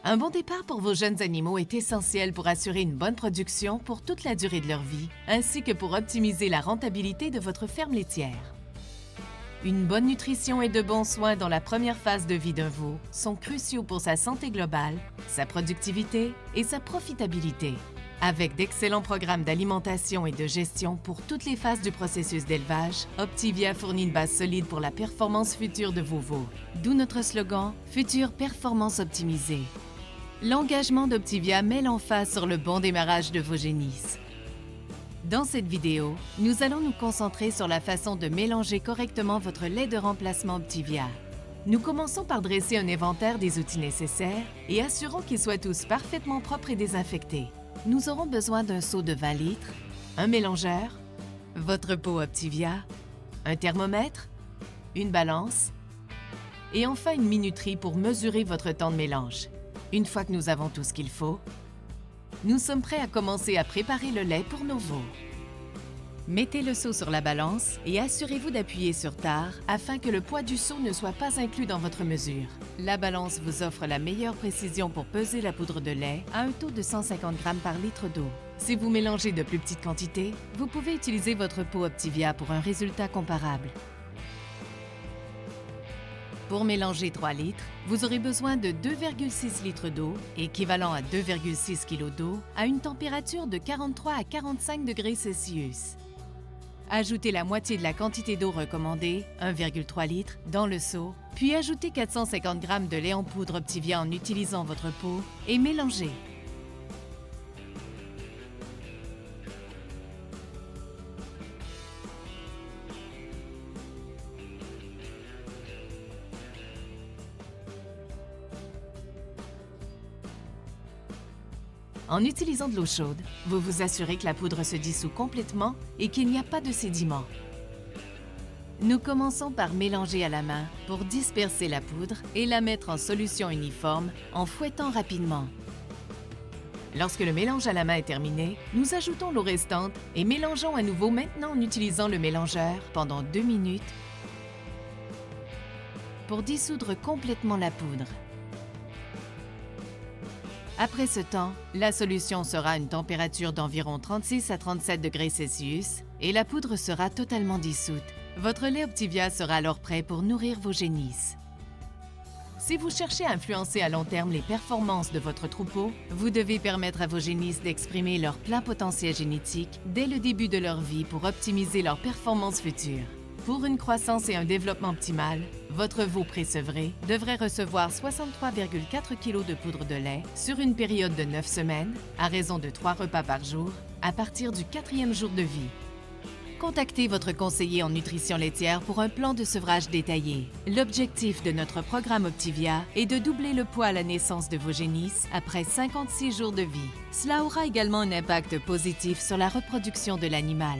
Un bon départ pour vos jeunes animaux est essentiel pour assurer une bonne production pour toute la durée de leur vie, ainsi que pour optimiser la rentabilité de votre ferme laitière. Une bonne nutrition et de bons soins dans la première phase de vie d'un veau sont cruciaux pour sa santé globale, sa productivité et sa profitabilité. Avec d'excellents programmes d'alimentation et de gestion pour toutes les phases du processus d'élevage, Optivia fournit une base solide pour la performance future de vos veaux. D'où notre slogan « Future performance optimisée ». L'engagement d'Optivia met l'emphase sur le bon démarrage de vos génisses. Dans cette vidéo, nous allons nous concentrer sur la façon de mélanger correctement votre lait de remplacement Optivia. Nous commençons par dresser un inventaire des outils nécessaires et assurons qu'ils soient tous parfaitement propres et désinfectés. Nous aurons besoin d'un seau de 20 litres, un mélangeur, votre pot Optivia, un thermomètre, une balance et enfin une minuterie pour mesurer votre temps de mélange. Une fois que nous avons tout ce qu'il faut, nous sommes prêts à commencer à préparer le lait pour nos veaux. Mettez le seau sur la balance et assurez-vous d'appuyer sur tare afin que le poids du seau ne soit pas inclus dans votre mesure. La balance vous offre la meilleure précision pour peser la poudre de lait à un taux de 150 g par litre d'eau. Si vous mélangez de plus petites quantités, vous pouvez utiliser votre pot Optivia pour un résultat comparable. Pour mélanger 3 litres, vous aurez besoin de 2,6 litres d'eau, équivalent à 2,6 kg d'eau, à une température de 43 à 45 degrés Celsius. Ajoutez la moitié de la quantité d'eau recommandée, 1,3 litres, dans le seau, puis ajoutez 450 g de lait en poudre Optivia en utilisant votre pot et mélangez. En utilisant de l'eau chaude, vous vous assurez que la poudre se dissout complètement et qu'il n'y a pas de sédiments. Nous commençons par mélanger à la main pour disperser la poudre et la mettre en solution uniforme en fouettant rapidement. Lorsque le mélange à la main est terminé, nous ajoutons l'eau restante et mélangeons à nouveau maintenant en utilisant le mélangeur pendant 2 minutes pour dissoudre complètement la poudre. Après ce temps, la solution sera à une température d'environ 36 à 37 degrés Celsius et la poudre sera totalement dissoute. Votre lait Optivia sera alors prêt pour nourrir vos génisses. Si vous cherchez à influencer à long terme les performances de votre troupeau, vous devez permettre à vos génisses d'exprimer leur plein potentiel génétique dès le début de leur vie pour optimiser leurs performances futures. Pour une croissance et un développement optimal, votre veau pré-sevré devrait recevoir 63,4 kg de poudre de lait sur une période de 9 semaines, à raison de 3 repas par jour, à partir du 4e jour de vie. Contactez votre conseiller en nutrition laitière pour un plan de sevrage détaillé. L'objectif de notre programme Optivia est de doubler le poids à la naissance de vos génisses après 56 jours de vie. Cela aura également un impact positif sur la reproduction de l'animal.